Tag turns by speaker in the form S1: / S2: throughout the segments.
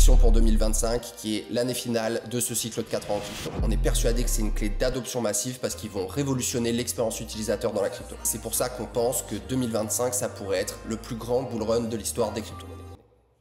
S1: prédiction pour 2025 qui est l'année finale de ce cycle de 4 ans en crypto. On est persuadé que c'est une clé d'adoption massive parce qu'ils vont révolutionner l'expérience utilisateur dans la crypto. C'est pour ça qu'on pense que 2025, ça pourrait être le plus grand bull run de l'histoire des crypto-monnaies.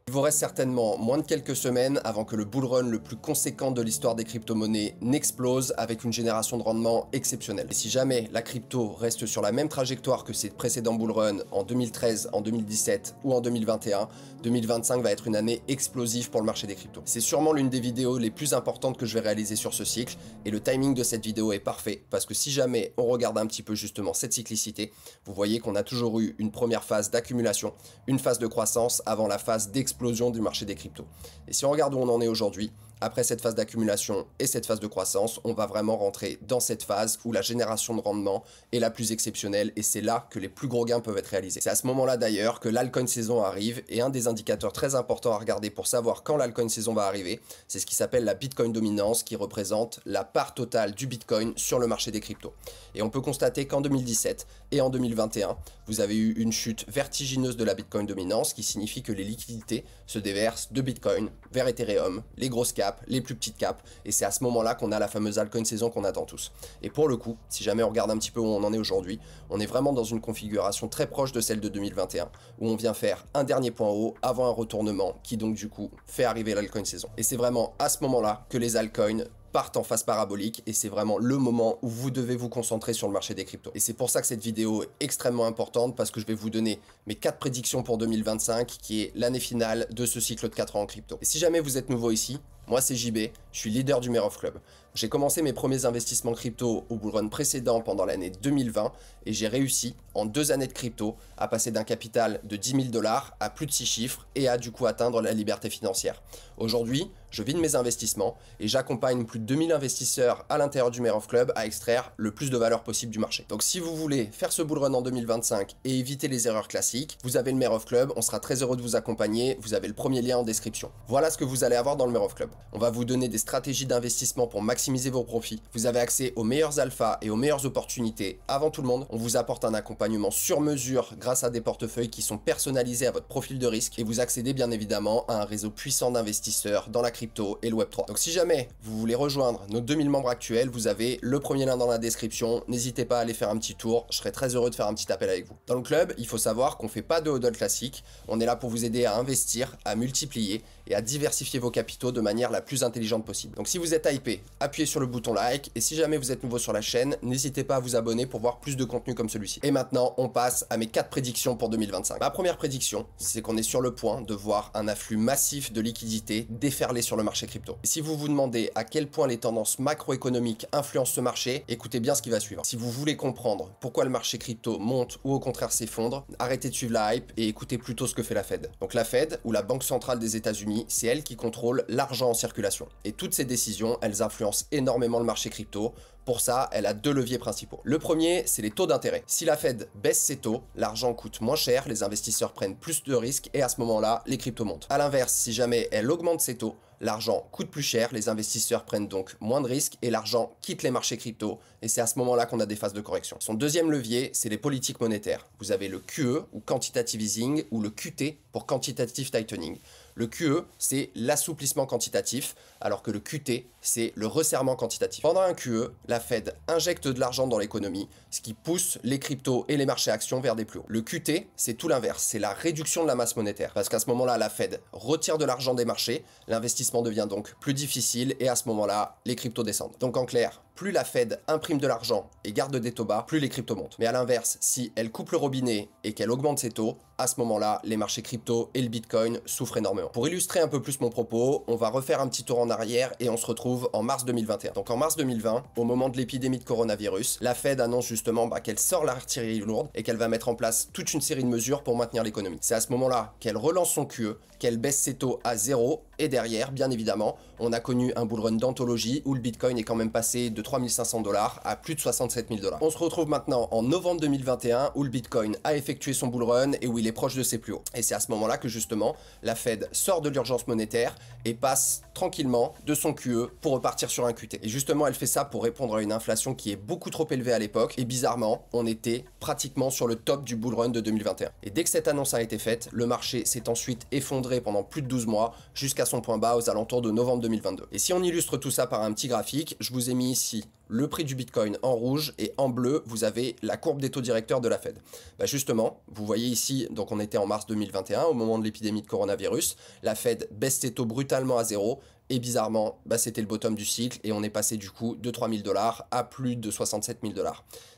S1: Il vous reste certainement moins de quelques semaines avant que le bull run le plus conséquent de l'histoire des crypto-monnaies n'explose avec une génération de rendement exceptionnelle. Et si jamais la crypto reste sur la même trajectoire que ses précédents bull run en 2013, en 2017 ou en 2021, 2025 va être une année explosive pour le marché des cryptos. C'est sûrement l'une des vidéos les plus importantes que je vais réaliser sur ce cycle et le timing de cette vidéo est parfait parce que si jamais on regarde un petit peu justement cette cyclicité, vous voyez qu'on a toujours eu une première phase d'accumulation, une phase de croissance avant la phase d'explosion du marché des cryptos. Et si on regarde où on en est aujourd'hui, après cette phase d'accumulation et cette phase de croissance, on va vraiment rentrer dans cette phase où la génération de rendement est la plus exceptionnelle et c'est là que les plus gros gains peuvent être réalisés. C'est à ce moment-là d'ailleurs que l'altcoin saison arrive et un des indicateurs très importants à regarder pour savoir quand l'altcoin saison va arriver, c'est ce qui s'appelle la Bitcoin dominance qui représente la part totale du Bitcoin sur le marché des cryptos. Et on peut constater qu'en 2017 et en 2021, vous avez eu une chute vertigineuse de la Bitcoin dominance qui signifie que les liquidités se déversent de Bitcoin vers Ethereum, les grosses caps, les plus petites caps, et c'est à ce moment-là qu'on a la fameuse altcoin saison qu'on attend tous. Et pour le coup, si jamais on regarde un petit peu où on en est aujourd'hui, on est vraiment dans une configuration très proche de celle de 2021, où on vient faire un dernier point haut avant un retournement qui donc du coup fait arriver l'altcoin saison. Et c'est vraiment à ce moment-là que les altcoins partent en phase parabolique et c'est vraiment le moment où vous devez vous concentrer sur le marché des cryptos. Et c'est pour ça que cette vidéo est extrêmement importante parce que je vais vous donner mes 4 prédictions pour 2025 qui est l'année finale de ce cycle de 4 ans en crypto. Et si jamais vous êtes nouveau ici, moi c'est JB, je suis leader du Mayor of Club. J'ai commencé mes premiers investissements crypto au bull run précédent pendant l'année 2020 et j'ai réussi en 2 années de crypto à passer d'un capital de 10 000 $ à plus de 6 chiffres et à du coup atteindre la liberté financière. Aujourd'hui, je vis de mes investissements et j'accompagne plus de 2000 investisseurs à l'intérieur du Mayor of Club à extraire le plus de valeur possible du marché. Donc si vous voulez faire ce bull run en 2025 et éviter les erreurs classiques, vous avez le Mayor of Club, on sera très heureux de vous accompagner, vous avez le premier lien en description. Voilà ce que vous allez avoir dans le Mayor of Club. On va vous donner des stratégies d'investissement pour maximiser vos profits. Vous avez accès aux meilleurs alphas et aux meilleures opportunités avant tout le monde. On vous apporte un accompagnement sur mesure grâce à des portefeuilles qui sont personnalisés à votre profil de risque et vous accédez bien évidemment à un réseau puissant d'investisseurs dans la crypto et le Web3. Donc si jamais vous voulez rejoindre nos 2000 membres actuels, vous avez le premier lien dans la description. N'hésitez pas à aller faire un petit tour. Je serai très heureux de faire un petit appel avec vous. Dans le club, il faut savoir qu'on fait pas de hodl classique. On est là pour vous aider à investir, à multiplier et à diversifier vos capitaux de manière la plus intelligente possible. Donc si vous êtes hypé, appuyez sur le bouton like et si jamais vous êtes nouveau sur la chaîne, n'hésitez pas à vous abonner pour voir plus de contenu comme celui-ci. Et maintenant, on passe à mes 4 prédictions pour 2025. Ma première prédiction, c'est qu'on est sur le point de voir un afflux massif de liquidités déferler sur le marché crypto. Et si vous vous demandez à quel point les tendances macroéconomiques influencent ce marché, écoutez bien ce qui va suivre. Si vous voulez comprendre pourquoi le marché crypto monte ou au contraire s'effondre, arrêtez de suivre la hype et écoutez plutôt ce que fait la Fed. Donc la Fed, ou la Banque centrale des États-Unis, c'est elle qui contrôle l'argent en circulation. Et toutes ces décisions, elles influencent énormément le marché crypto. Pour ça, elle a 2 leviers principaux. Le premier, c'est les taux d'intérêt. Si la Fed baisse ses taux, l'argent coûte moins cher, les investisseurs prennent plus de risques et à ce moment-là, les cryptos montent. A l'inverse, si jamais elle augmente ses taux, l'argent coûte plus cher, les investisseurs prennent donc moins de risques et l'argent quitte les marchés crypto et c'est à ce moment-là qu'on a des phases de correction. Son deuxième levier, c'est les politiques monétaires. Vous avez le QE ou Quantitative Easing ou le QT pour Quantitative Tightening. Le QE, c'est l'assouplissement quantitatif, alors que le QT, c'est le resserrement quantitatif. Pendant un QE, la Fed injecte de l'argent dans l'économie, ce qui pousse les cryptos et les marchés actions vers des plus hauts. Le QT, c'est tout l'inverse, c'est la réduction de la masse monétaire. Parce qu'à ce moment-là, la Fed retire de l'argent des marchés, l'investissement devient donc plus difficile et à ce moment-là, les cryptos descendent. Donc en clair, plus la Fed imprime de l'argent et garde des taux bas, plus les cryptos montent. Mais à l'inverse, si elle coupe le robinet et qu'elle augmente ses taux, à ce moment-là, les marchés crypto et le Bitcoin souffrent énormément. Pour illustrer un peu plus mon propos, on va refaire un petit tour en arrière et on se retrouve en mars 2021. Donc en mars 2020, au moment de l'épidémie de coronavirus, la Fed annonce justement qu'elle sort l'artillerie lourde et qu'elle va mettre en place toute une série de mesures pour maintenir l'économie. C'est à ce moment-là qu'elle relance son QE, qu'elle baisse ses taux à 0 et derrière, bien évidemment, on a connu un bull run d'anthologie où le Bitcoin est quand même passé de 3500 $ à plus de 67 000 $. On se retrouve maintenant en novembre 2021 où le Bitcoin a effectué son bull run et où il est proche de ses plus hauts. Et c'est à ce moment-là que justement, la Fed sort de l'urgence monétaire et passe tranquillement de son QE pour repartir sur un QT. Et justement, elle fait ça pour répondre à une inflation qui est beaucoup trop élevée à l'époque. Et bizarrement, on était pratiquement sur le top du bull run de 2021. Et dès que cette annonce a été faite, le marché s'est ensuite effondré s'effondrer pendant plus de 12 mois jusqu'à son point bas aux alentours de novembre 2022. Et si on illustre tout ça par un petit graphique, je vous ai mis ici le prix du Bitcoin en rouge et en bleu, vous avez la courbe des taux directeurs de la Fed. Bah justement, vous voyez ici, donc on était en mars 2021 au moment de l'épidémie de coronavirus, la Fed baisse ses taux brutalement à zéro. Et bizarrement, bah c'était le bottom du cycle et on est passé du coup de 3 000 $ à plus de 67 000 $.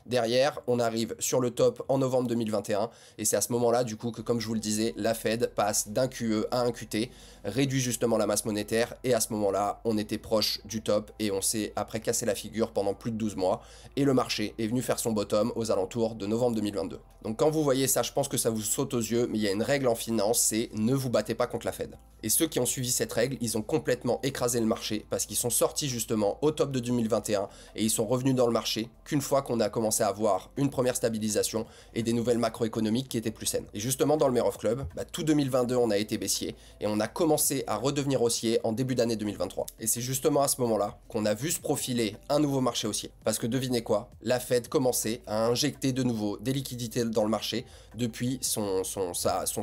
S1: Derrière, on arrive sur le top en novembre 2021 et c'est à ce moment-là du coup que, comme je vous le disais, la Fed passe d'un QE à un QT, réduit justement la masse monétaire et à ce moment-là, on était proche du top et on s'est après cassé la figure pendant plus de 12 mois et le marché est venu faire son bottom aux alentours de novembre 2022. Donc quand vous voyez ça, je pense que ça vous saute aux yeux, mais il y a une règle en finance, c'est ne vous battez pas contre la Fed. Et ceux qui ont suivi cette règle, ils ont complètement écrasé le marché parce qu'ils sont sortis justement au top de 2021 et ils sont revenus dans le marché qu'une fois qu'on a commencé à avoir une première stabilisation et des nouvelles macroéconomiques qui étaient plus saines. Et justement dans le Mayoff Club, tout 2022 on a été baissier et on a commencé à redevenir haussier en début d'année 2023. Et c'est justement à ce moment-là qu'on a vu se profiler un nouveau marché haussier. Parce que devinez quoi, la Fed commençait à injecter de nouveau des liquidités dans le marché depuis son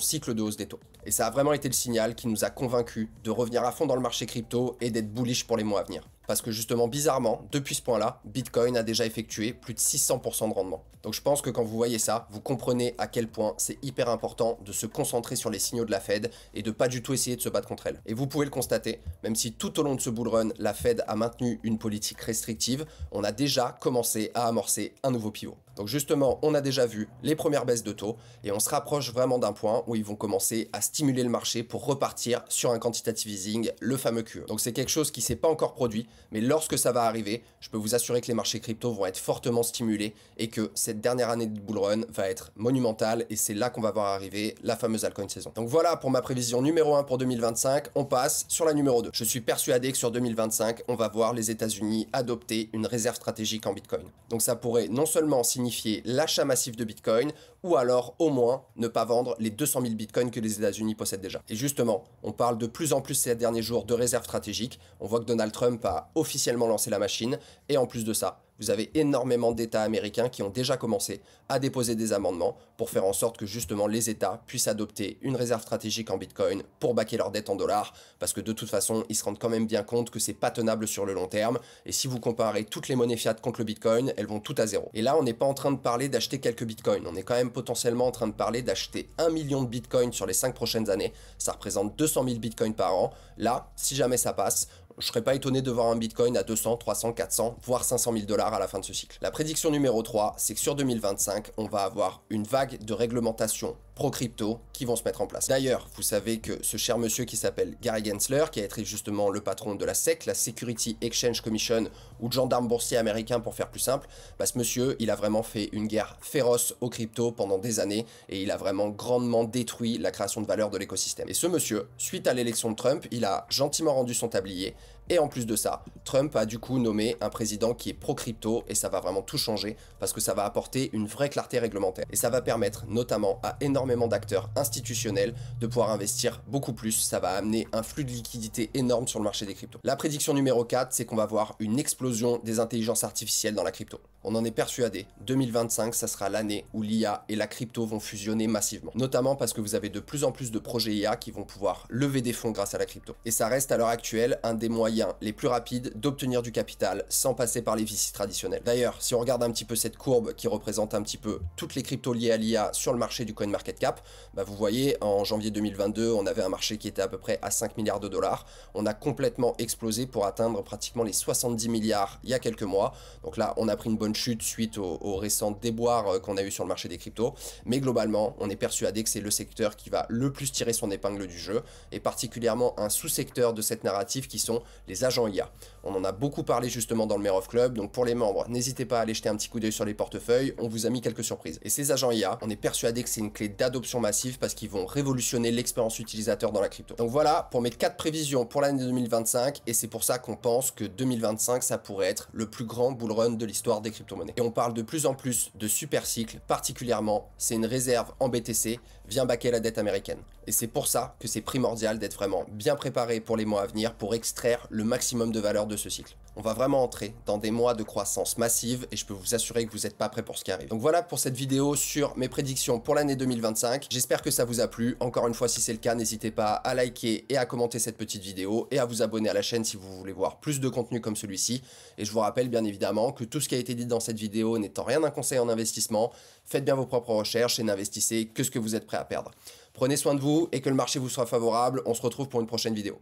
S1: cycle de hausse des taux. Et ça a vraiment été le signal qui nous a convaincus de revenir à fond dans le marché crypto et d'être bullish pour les mois à venir. Parce que justement, bizarrement, depuis ce point-là, Bitcoin a déjà effectué plus de 600% de rendement. Donc je pense que quand vous voyez ça, vous comprenez à quel point c'est hyper important de se concentrer sur les signaux de la Fed et de pas du tout essayer de se battre contre elle. Et vous pouvez le constater, même si tout au long de ce bull run, la Fed a maintenu une politique restrictive, on a déjà commencé à amorcer un nouveau pivot. Donc justement, on a déjà vu les premières baisses de taux et on se rapproche vraiment d'un point où ils vont commencer à stimuler le marché pour repartir sur un quantitative easing, le fameux QE. Donc c'est quelque chose qui s'est pas encore produit, mais lorsque ça va arriver, je peux vous assurer que les marchés crypto vont être fortement stimulés et que cette dernière année de bull run va être monumentale et c'est là qu'on va voir arriver la fameuse altcoin saison. Donc voilà pour ma prévision numéro 1 pour 2025, on passe sur la numéro 2. Je suis persuadé que sur 2025, on va voir les États-Unis adopter une réserve stratégique en Bitcoin. Donc ça pourrait non seulement signifier l'achat massif de Bitcoin ou alors au moins ne pas vendre les 200 000 Bitcoins que les États-Unis possèdent déjà. Et justement, on parle de plus en plus ces derniers jours de réserve stratégique. On voit que Donald Trump a officiellement lancé la machine et en plus de ça, vous avez énormément d'États américains qui ont déjà commencé à déposer des amendements pour faire en sorte que justement les États puissent adopter une réserve stratégique en Bitcoin pour baquer leur dette en dollars, parce que de toute façon, ils se rendent quand même bien compte que c'est pas tenable sur le long terme, et si vous comparez toutes les monnaies fiat contre le Bitcoin, elles vont toutes à zéro. Et là, on n'est pas en train de parler d'acheter quelques Bitcoins, on est quand même potentiellement en train de parler d'acheter 1 million de Bitcoins sur les 5 prochaines années, ça représente 200 000 Bitcoins par an. Là, si jamais ça passe, je serais pas étonné de voir un Bitcoin à 200, 300, 400, voire 500 000 $ à la fin de ce cycle. La prédiction numéro 3, c'est que sur 2025, on va avoir une vague de réglementation pro-crypto qui vont se mettre en place. D'ailleurs, vous savez que ce cher monsieur qui s'appelle Gary Gensler, qui a été justement le patron de la SEC, la Security Exchange Commission, ou de gendarme boursier américain pour faire plus simple, ce monsieur, il a vraiment fait une guerre féroce aux cryptos pendant des années et il a vraiment grandement détruit la création de valeur de l'écosystème. Et ce monsieur, suite à l'élection de Trump, il a gentiment rendu son tablier. Et en plus de ça, Trump a du coup nommé un président qui est pro-crypto et ça va vraiment tout changer parce que ça va apporter une vraie clarté réglementaire. Et ça va permettre notamment à énormément d'acteurs institutionnels de pouvoir investir beaucoup plus. Ça va amener un flux de liquidité énorme sur le marché des cryptos. La prédiction numéro 4, c'est qu'on va voir une explosion des intelligences artificielles dans la crypto. On en est persuadé, 2025, ça sera l'année où l'IA et la crypto vont fusionner massivement. Notamment parce que vous avez de plus en plus de projets IA qui vont pouvoir lever des fonds grâce à la crypto. Et ça reste à l'heure actuelle un des moyens les plus rapides d'obtenir du capital sans passer par les VC traditionnels. D'ailleurs, si on regarde un petit peu cette courbe qui représente un petit peu toutes les cryptos liées à l'IA sur le marché du CoinMarketCap, vous voyez, en janvier 2022, on avait un marché qui était à peu près à 5 milliards de dollars. On a complètement explosé pour atteindre pratiquement les 70 milliards il y a quelques mois. Donc là, on a pris une bonne chute suite aux récents déboires qu'on a eu sur le marché des cryptos. Mais globalement, on est persuadé que c'est le secteur qui va le plus tirer son épingle du jeu, et particulièrement un sous-secteur de cette narrative qui sont les agents IA. On en a beaucoup parlé justement dans le Mayoff Club, donc pour les membres, n'hésitez pas à aller jeter un petit coup d'œil sur les portefeuilles, on vous a mis quelques surprises. Et ces agents IA, on est persuadé que c'est une clé d'adoption massive parce qu'ils vont révolutionner l'expérience utilisateur dans la crypto. Donc voilà pour mes 4 prévisions pour l'année 2025, et c'est pour ça qu'on pense que 2025, ça pourrait être le plus grand bull run de l'histoire des crypto-monnaies. Et on parle de plus en plus de super cycles, particulièrement, c'est une réserve en BTC, vient baquer la dette américaine. Et c'est pour ça que c'est primordial d'être vraiment bien préparé pour les mois à venir pour extraire le maximum de valeur de ce cycle. On va vraiment entrer dans des mois de croissance massive et je peux vous assurer que vous n'êtes pas prêt pour ce qui arrive. Donc voilà pour cette vidéo sur mes prédictions pour l'année 2025. J'espère que ça vous a plu. Encore une fois, si c'est le cas, n'hésitez pas à liker et à commenter cette petite vidéo et à vous abonner à la chaîne si vous voulez voir plus de contenu comme celui-ci. Et je vous rappelle bien évidemment que tout ce qui a été dit dans cette vidéo n'étant rien d'un conseil en investissement, faites bien vos propres recherches et n'investissez que ce que vous êtes prêt à perdre. Prenez soin de vous et que le marché vous soit favorable. On se retrouve pour une prochaine vidéo.